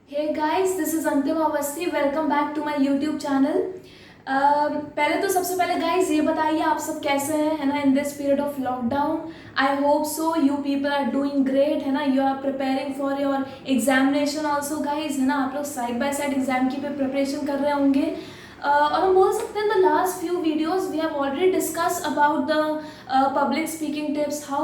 Hey guys, this is Antim Awasthi. Welcome back to my YouTube channel. पहले तो सबसे पहले गाइस ये बताइए आप सब कैसे हैं, है ना, in this period of lockdown. I hope so you people are doing great, है ना। You are preparing for your examination also guys, है ना। आप लोग साइड बाय साइड एग्जाम की भी प्रिपरेशन कर रहे होंगे। और हम बोल सकते हैं the last few videos we have already discuss about the public speaking tips, how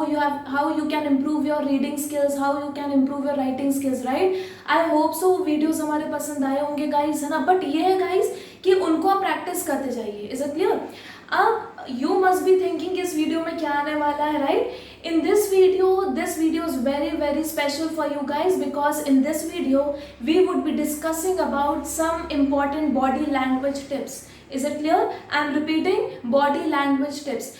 you can improve your reading skills, how you can improve your writing skills, right? I hope so videos हमारे पसंद आए होंगे guys, है ना। But ये है guys कि उनको आप प्रैक्टिस करते जाइए। Is it clear? अब यू मस्ट बी थिंकिंग इस वीडियो में क्या आने वाला है, right? In this video is very very special for you guys because in this video we would be discussing about some important body language tips. Is it clear? I am repeating, body language tips.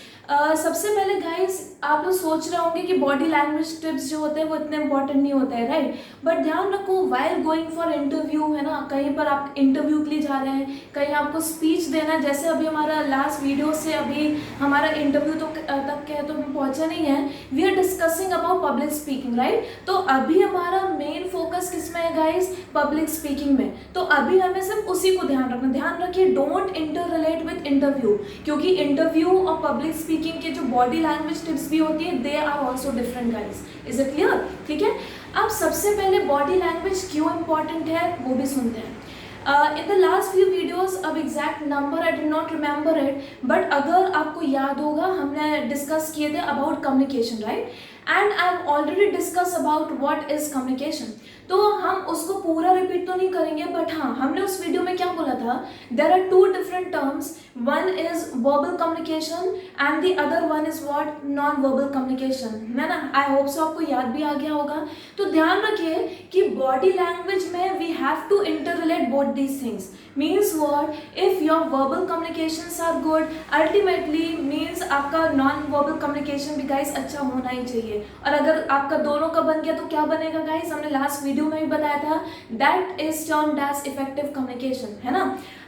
सबसे पहले guys आप लोग सोच रहे होंगे कि body language tips जो होते हैं वो इतने इंपॉर्टेंट नहीं होते हैं, राइट? बट ध्यान रखो, वाइल गोइंग फॉर इंटरव्यू, है ना, कहीं पर आप इंटरव्यू के लिए जा रहे हैं, कहीं आपको स्पीच देना है, जैसे अभी हमारा लास्ट वीडियो से अभी हमारा इंटरव्यू तो तक के तो पहुंचा नहीं है। We are discussing about public speaking, right? तो अभी हमारा मेन फोकस किस में है गाइस? पब्लिक स्पीकिंग में। तो अभी हमें सिर्फ उसी को ध्यान रखना। ध्यान रखिए, don't inter relate with interview, क्योंकि इंटरव्यू और पब्लिक स्पीकिंग के जो बॉडी लैंग्वेज टिप्स भी होती है they are also different guys. Is it clear? ठीक है। अब सबसे पहले बॉडी लैंग्वेज क्यों इंपॉर्टेंट है वो भी सुनते हैं। In the last few videos, अब exact number I did not remember it, but अगर आपको याद होगा हमने डिस्कस किए थे about communication, right? And I have already discuss about what is communication. तो हम उसको पूरा रिपीट तो नहीं करेंगे, बट हाँ, हमने उस वीडियो में क्या बोला था? There are two different terms, one is verbal communication and the other one is what? Non verbal communication, है ना। आई होप सो आपको याद भी आ गया होगा। तो ध्यान रखिए कि बॉडी लैंग्वेज में we have to inter relate both these things. Means what? If your verbal communications are good, ultimately means आपका नॉन वर्बल कम्युनिकेशन भी गाइस अच्छा होना ही चाहिए। और अगर आपका दोनों का बन गया तो क्या बनेगा गाइस? हमने लास्ट वीडियो में भी बताया था, that is termed as effective communication, है ना।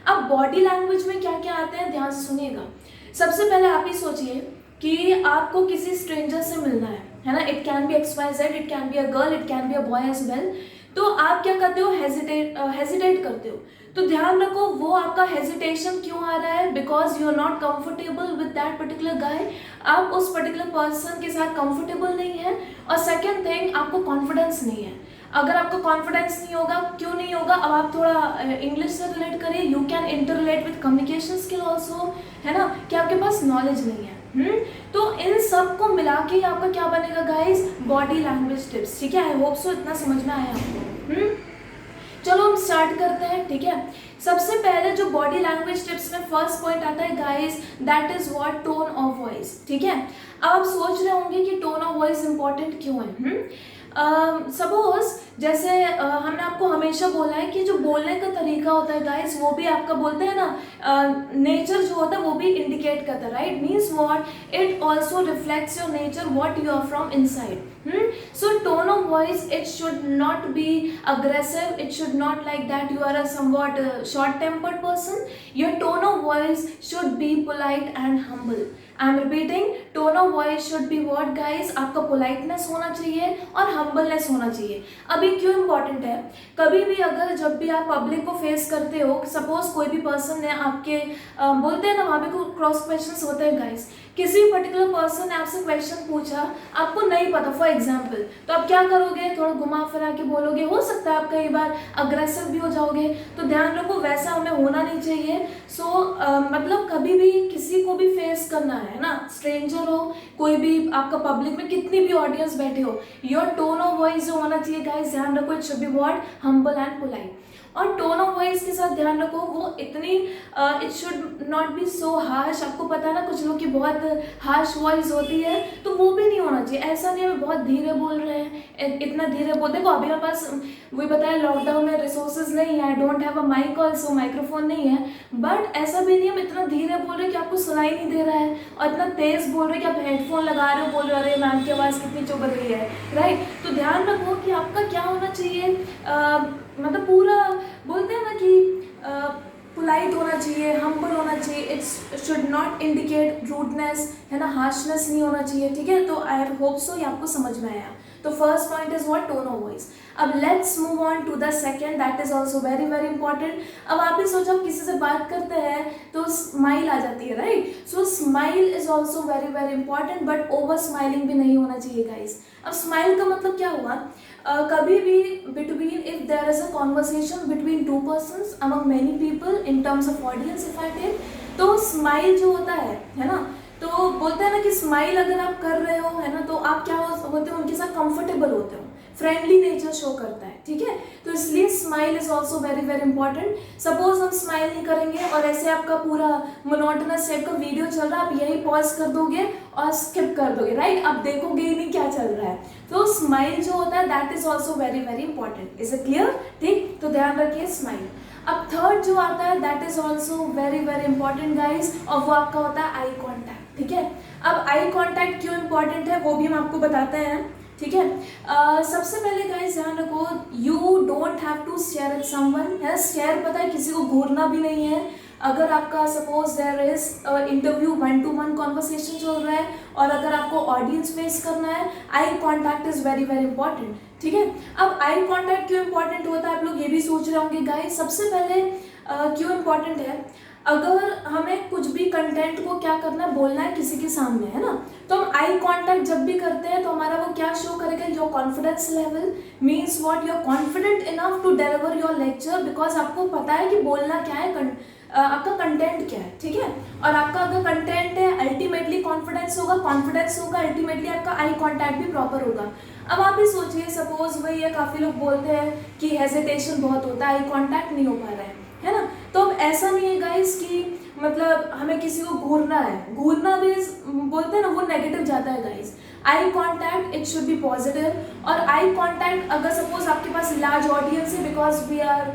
अब बॉडी लैंग्वेज में क्या क्या आते हैं ध्यान से सुनिएगा। सबसे पहले आप ही सोचिए कि आपको किसी स्ट्रेंजर से मिलना है ना। It can be XYZ, it can be a girl, it can be a boy as well. तो आप क्या करते हो? हेजिटेट करते हो। तो ध्यान रखो, वो आपका हेजिटेशन क्यों आ रहा है? Because you are not comfortable with that particular guy. आप उस पर्टिकुलर पर्सन के साथ कंफर्टेबल नहीं है। और सेकेंड थिंग, आपको कॉन्फिडेंस नहीं है। अगर आपको कॉन्फिडेंस नहीं होगा, क्यों नहीं होगा? अब आप थोड़ा इंग्लिश से रिलेट करिए। You can inter relate with communication skill also, है ना, कि आपके पास नॉलेज नहीं है। तो इन सब को मिला के आपका क्या बनेगा गाइस? Body language tips. ठीक है, आई होप सो इतना समझ में आया आपको। चलो हम स्टार्ट करते हैं, ठीक है। सबसे पहले जो बॉडी लैंग्वेज टिप्स में फर्स्ट पॉइंट आता है guys, that is what? Tone of voice. ठीक है। अब आप सोच रहे होंगे कि टोन ऑफ वॉइस इंपॉर्टेंट क्यों है? सपोज जैसे हमने आपको हमेशा बोला है कि जो बोलने का तरीका होता है गाइस, वो भी आपका बोलते हैं ना, नेचर जो होता है वो भी इंडिकेट करता है, right? Means what? It also reflects your nature, what you are from inside. So tone of voice, it should not be aggressive, it should not like that you are a somewhat short tempered person. Your tone of voice should be polite and humble. I am repeating, tone of voice should be what guys? आपका politeness होना चाहिए और humbleness होना चाहिए। अभी क्यों important है? कभी भी अगर जब भी आप पब्लिक को फेस करते हो, सपोज कोई भी पर्सन ने आपके बोलते हैं ना, वहाँ पे क्रॉस क्वेश्चंस होते हैं गाइस। किसी पर्टिकुलर पर्सन ने आपसे क्वेश्चन पूछा, आपको नहीं पता फॉर एग्जाम्पल, तो आप क्या करोगे? थोड़ा घुमा फिरा के बोलोगे। हो सकता है आप कई बार अग्रेसिव भी हो जाओगे। तो ध्यान रखो, वैसा हमें होना नहीं चाहिए। मतलब कभी भी किसी को भी फेस करना है ना, स्ट्रेंजर हो, कोई भी आपका पब्लिक में कितनी भी ऑडियंस बैठे हो, योर टोन ऑफ वॉइस जो होना चाहिए गाइस, ध्यान रखो, it should be what? Humble and polite. और टोन ऑफ वॉइस के साथ ध्यान रखो, वो इतनी it should not be so harsh. आपको पता है ना, कुछ लोग की बहुत हार्श वॉइस होती है, तो वो भी नहीं होना चाहिए। ऐसा नहीं है बहुत धीरे बोल रहे हैं, इतना धीरे बोल, देखो अभी मेरे पास वही बताया लॉकडाउन में रिसोर्सेज नहीं है, I don't have a mic also, microphone नहीं है। बट ऐसा भी नहीं है इतना धीरे बोल रहे कि आपको सुनाई नहीं दे रहा है, और इतना तेज बोल रहे कि आप हेडफोन लगा रहे हो, बोल रहे हो अरे मैम की आवाज़ कितनी चुभ रही है, राइट? तो ध्यान रखो कि आपका क्या होना चाहिए, मतलब पूरा बोलते हैं ना कि पोलाइट होना चाहिए, हम्बल होना चाहिए। It's should not indicate rudeness, है ना, हार्शनेस नहीं होना चाहिए। ठीक है, तो आई होप सो ये आपको समझ में आया। तो first point is what, tone of voice. अब let's move on to the second, that is also very very important. अब आप ही सोचो, किसी से बात करते हैं तो स्माइल आ जाती है, right? So smile is also very very important, but over smiling भी नहीं होना चाहिए गाइज। अब स्माइल का मतलब क्या हुआ, कभी भी between, if there is a conversation between two persons among many people in terms of audience, if I take, तो स्माइल जो होता है ना, तो बोलते हैं ना कि स्माइल अगर आप कर रहे हो, है ना, तो आप क्या होते हो, उनके साथ कंफर्टेबल होते हो, फ्रेंडली नेचर शो करता है, ठीक है? तो इसलिए smile is also very very important. Suppose हम स्माइल नहीं करेंगे और ऐसे आपका पूरा मोनोटोनस टाइप का वीडियो चल रहा है, आप यही पॉज कर दोगे और स्किप कर दोगे, राइट? आप देखोगे ही नहीं क्या चल रहा है। तो स्माइल जो होता है that is also very very important. Is it clear? ठीक, तो ध्यान रखिए स्माइल। अब थर्ड जो आता है that is also very very important guys, और वो आपका होता है आई कॉन्टैक्ट, ठीक है? अब आई कॉन्टैक्ट क्यों इंपॉर्टेंट है वो भी हम आपको बताते हैं, ठीक है? सबसे पहले गाइस ध्यान रखो, you don't have to share with someone, है शेयर, पता है किसी को घूरना भी नहीं है। अगर आपका suppose there is interview, 1-to-1 conversation चल रहा है और अगर आपको ऑडियंस फेस करना है, eye contact is very very important, ठीक है? अब आई कॉन्टैक्ट क्यों इंपॉर्टेंट होता है, आप लोग ये भी सोच रहे होंगे गाइस। सबसे पहले क्यों इंपॉर्टेंट है, अगर हमें कुछ भी कंटेंट को क्या करना है, बोलना है किसी के सामने, है ना, तो हम आई कांटेक्ट जब भी करते हैं तो हमारा वो क्या शो करेगा, your confidence level, means what, you are confident enough to deliver your lecture, because आपको पता है कि बोलना क्या है, आपका कंटेंट क्या है, ठीक है? और आपका अगर कंटेंट है, अल्टीमेटली कॉन्फिडेंस होगा, कॉन्फिडेंस होगा, अल्टीमेटली आपका आई कांटेक्ट भी प्रॉपर होगा। अब आप ही सोचिए, सपोज वही है, काफ़ी लोग बोलते हैं कि हेजिटेशन बहुत होता है, आई कांटेक्ट नहीं हो पा रहा है ना? तो अब ऐसा नहीं है गाइस कि मतलब हमें किसी को घूरना है, घूरना भी बोलते हैं ना, वो नेगेटिव जाता है guys. Eye contact it should be positive, और आई कांटेक्ट अगर सपोज आपके पास लार्ज ऑडियंस है, बिकॉज वी आर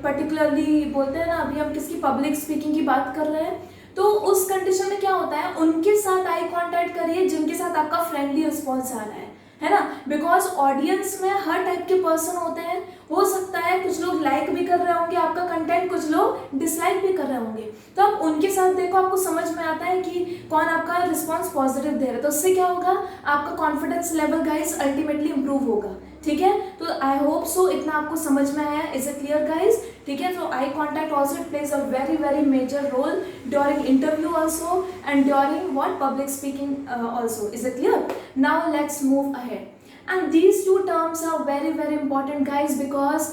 पर्टिकुलरली बोलते हैं ना, अभी हम किसकी पब्लिक स्पीकिंग की बात कर रहे हैं, तो उस कंडीशन में क्या होता है, उनके साथ आई कांटेक्ट करिए जिनके साथ आपका फ्रेंडली रिस्पॉन्स आ रहा है ना? बिकॉज ऑडियंस में हर टाइप के पर्सन होते हैं, हो सकता है कुछ लोग लाइक भी कर रहे होंगे आपका कंटेंट, कुछ लोग डिसलाइक भी कर रहे होंगे, तो आप उनके साथ देखो, आपको समझ में आता है कि कौन आपका रिस्पॉन्स पॉजिटिव दे रहा है, तो उससे क्या होगा, आपका confidence level guys ultimately improve होगा, ठीक है? तो आई होप सो इतना आपको समझ में आया। Is it clear guys? ठीक है, तो eye contact also plays a very very major role during interview also and during what, public speaking also. Is it clear? Now let's move ahead, and these two terms are very very important guys, because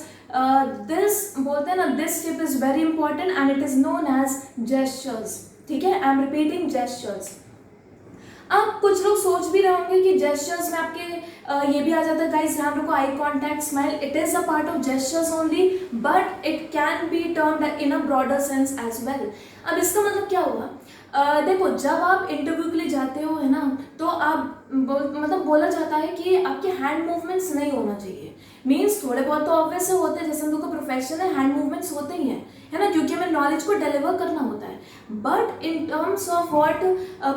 this बोलते हैं ना, this tip is very important and it is known as gestures, ठीक है? I am repeating gestures। अब कुछ लोग सोच भी रहे होंगे कि जेस्चर्स में आपके ये भी आ जाता है गाइस, ध्यान रखो, eye contact, smile, it is a part of gestures only, but it can be termed in a broader sense as well. अब इसका मतलब क्या हुआ, देखो जब आप इंटरव्यू के लिए जाते हो, है ना, तो आप मतलब बोला जाता है कि आपके हैंड मूवमेंट्स नहीं होना चाहिए, मीन्स थोड़े बहुत तो ऑब्वियस से होते हैं, जैसे हम लोग का प्रोफेशन है, हैंड मूवमेंट्स होते ही हैं, है ना, क्योंकि हमें नॉलेज को डिलीवर करना होता है, but in terms of what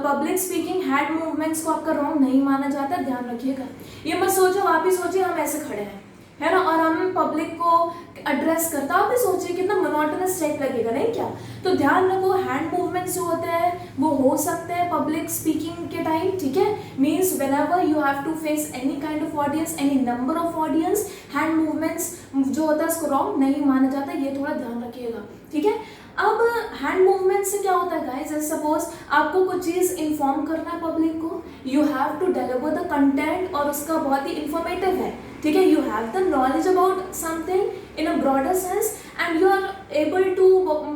public speaking, hand movements को आपका रॉन्ग नहीं माना जाता, ध्यान रखिएगा। ये मत सोचो, आप ही सोचिए हम ऐसे खड़े हैं, है ना, और हम पब्लिक को एड्रेस करता, आप भी सोचिए कितना मोनोटोनस टाइप लगेगा, नहीं क्या? तो ध्यान रखो, हैंड मूवमेंट्स जो होते हैं वो हो सकते हैं पब्लिक स्पीकिंग के टाइम, ठीक है? Means whenever you have to face any kind of audience, any number of audience, hand movements जो होता है उसको रॉन्ग नहीं माना जाता, ये थोड़ा ध्यान रखिएगा, ठीक है? अब हैंड मूवमेंट से क्या होता है गाइस, सपोज आपको कुछ चीज़ इन्फॉर्म करना है पब्लिक को, you have to deliver the content, और उसका बहुत ही इंफॉर्मेटिव है, ठीक है? You have the knowledge about something in a broader sense and you are able to,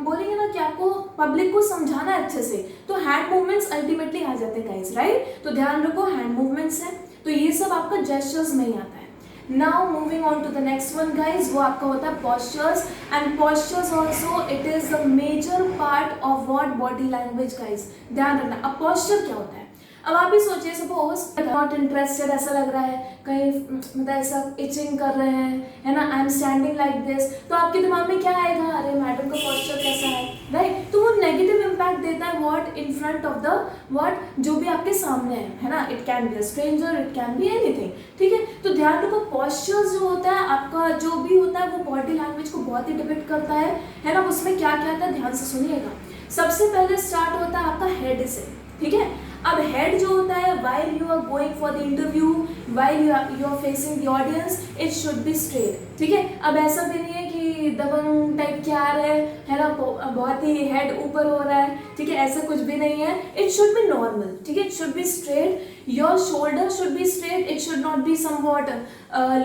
बोलेंगे ना कि आपको पब्लिक को समझाना है अच्छे से, तो हैंड मूवमेंट्स अल्टीमेटली आ जाते हैं गाइस, राइट? तो ध्यान रखो, हैंड मूवमेंट्स है, तो ये सब आपका जेस्चर्स में ही आता है। Now moving on to the next one guys, वो आपका होता है postures, and postures also it is the major part of what, body language guys, ध्यान रखना। अब पॉस्चर क्या होता है, अब आप ही सोचिए, सपोज नॉट इंटरेस्टेड, ऐसा लग रहा है कहीं, मतलब ऐसा इचिंग कर रहे हैं, है ना, I am standing like this, तो आपके दिमाग में क्या आएगा, अरे मैडम का पॉस्चर कैसा है, राइट? तो वो नेगेटिव इम्पैक्ट देता है what, in front of the what, जो भी आपके सामने है ना, it can be a stranger, it can be anything, ठीक है? तो ध्यान रखो, पॉस्चर जो होता है आपका, जो भी होता है वो बॉडी लैंग्वेज को बहुत ही डिपेंड करता है ना, उसमें क्या क्या आता है ध्यान से सुनिएगा। सबसे पहले स्टार्ट होता है आपका हेड से, ठीक है? अब हेड जो होता है while you are going for the interview, while you are facing the audience, it should be straight, ठीक है। अब ऐसा भी नहीं है कि दबंग टाइप के आ रहे है ना, बहुत ही हेड ऊपर हो रहा है, ठीक है, ऐसा कुछ भी नहीं है। इट शुड बी नॉर्मल, ठीक है, it should be straight, your shoulder should be straight, it should not be somewhat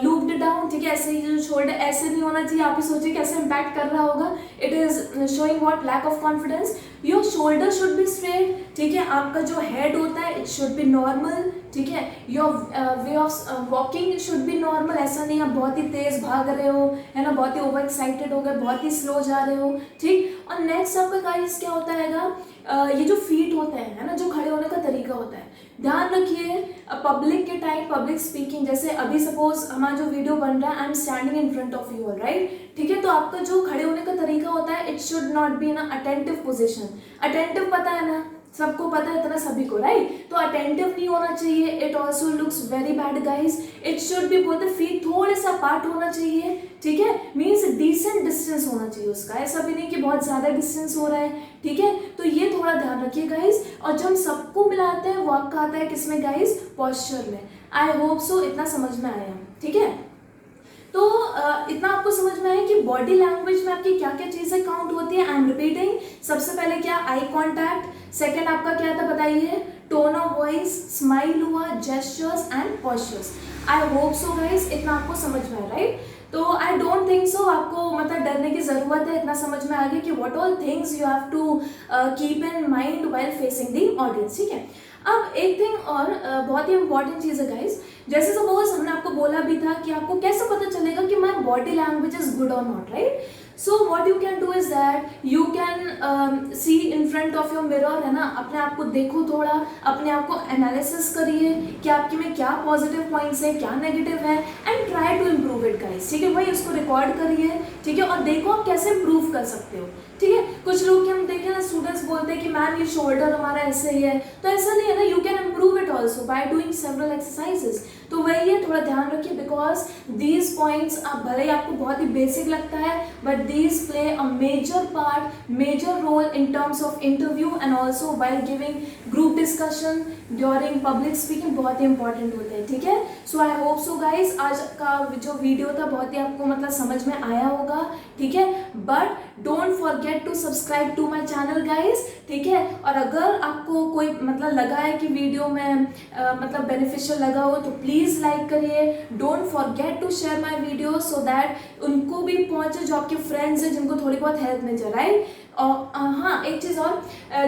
looped down, ठीक है। ऐसे ही जो शोल्डर ऐसे नहीं होना चाहिए, आप ही सोचिए कैसे इम्पैक्ट कर रहा होगा, it is showing what lack of confidence. Your shoulder should be straight, ठीक है, आपका जो हेड होता है इट शुड बी नॉर्मल, ठीक है। Your way of walking should be normal, ऐसा नहीं आप बहुत ही तेज भाग रहे हो, है ना, बहुत ही ओवर एक्साइटेड हो गए, बहुत ही स्लो जा रहे हो, ठीक। और नेक्स्ट आपका गाइस क्या होता है, ये जो फीट होते हैं, है ना, जो खड़े होने का तरीका होता है, ध्यान रखिए पब्लिक के टाइम, पब्लिक स्पीकिंग, जैसे अभी सपोज हमारा जो वीडियो बन रहा है, I am standing in front of you, right, ठीक है, तो आपका जो खड़े होने का तरीका होता है, it should not be in attentive position. Attentive पता है ना, सबको पता है, इतना सभी को, राइट, तो अटेंटिव नहीं होना चाहिए, it also looks very bad guys. It should be, बोलते फीट थोड़े सा पार्ट होना चाहिए, ठीक है, मीन्स डिसेंट डिस्टेंस होना चाहिए उसका, ऐसा भी नहीं कि बहुत ज्यादा डिस्टेंस हो रहा है, ठीक है, तो ये थोड़ा ध्यान रखिए गाइज। और जब हम सबको मिलाते हैं वो आपका आता है किसमें गाइज, पोस्चर में। आई होप सो इतना समझ में आया, ठीक है। तो इतना आपको समझ में आया कि बॉडी लैंग्वेज में आपकी क्या क्या चीजें काउंट होती है। आई एम रिपीटिंग, सबसे पहले क्या, आई कॉन्टैक्ट, सेकंड आपका क्या था बताइए, टोन ऑफ वॉइस, स्माइल हुआ, gestures and postures. I hope so guys इतना आपको समझ में आया, राइट। तो आई डोंट थिंक सो आपको मतलब डरने की जरूरत है, इतना समझ में आ गया कि what all things you have to keep in mind while facing the audience, ठीक है। अब एक थिंग और बहुत ही इंपॉर्टेंट चीज है गाइस, जैसे सपोज हमने आपको बोला भी था कि आपको कैसे पता चलेगा कि my body language is good और not, right. So what you can do is that you can see in front of your mirror, है ना, अपने आप को देखो, थोड़ा अपने आप को एनालिसिस करिए कि आपके में क्या पॉजिटिव पॉइंट्स है, क्या नेगेटिव है, and try to improve it guys, ठीक है भाई, उसको रिकॉर्ड करिए, ठीक है, और देखो आप कैसे इम्प्रूव कर सकते हो, ठीक है। कुछ लोग हम देखें ना, स्टूडेंट्स बोलते हैं कि मैम ये शोल्डर हमारा ऐसे ही है, तो ऐसा नहीं है ना, you can improve it also by doing several exercises. तो वही है, थोड़ा ध्यान रखिए, बिकॉज दीज पॉइंट्स आप भले ही आपको बहुत ही बेसिक लगता है, but these play a major part, major role in terms of interview and also while giving group discussion during public speaking, बहुत ही इंपॉर्टेंट होते हैं, ठीक है। सो आई होप सो गाइज आज का जो वीडियो था बहुत ही आपको मतलब समझ में आया होगा, ठीक है, but don't forget to subscribe to my channel guys, ठीक है। और अगर आपको कोई मतलब लगा है कि वीडियो में मतलब बेनिफिशियल लगा हो तो प्लीज लाइक करिए, don't forget to share my video so that उनको भी पहुंचे जो आपके फ्रेंड्स हैं जिनको थोड़ी बहुत हेल्प मिल जाए, राइट। और हाँ एक चीज़ और,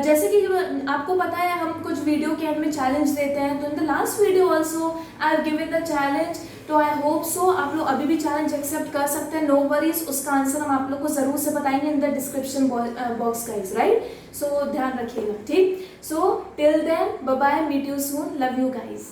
जैसे कि आपको पता है हम कुछ वीडियो के एंड में चैलेंज देते हैं, तो इन the last video also I have given the challenge, तो आई होप सो आप लोग अभी भी चैलेंज एक्सेप्ट कर सकते हैं, नो वरीज, उसका आंसर हम आप लोग को जरूर से बताएंगे in the description box guys, right. So ध्यान रखिएगा, ठीक। So till then bye bye, meet you soon, love you guys.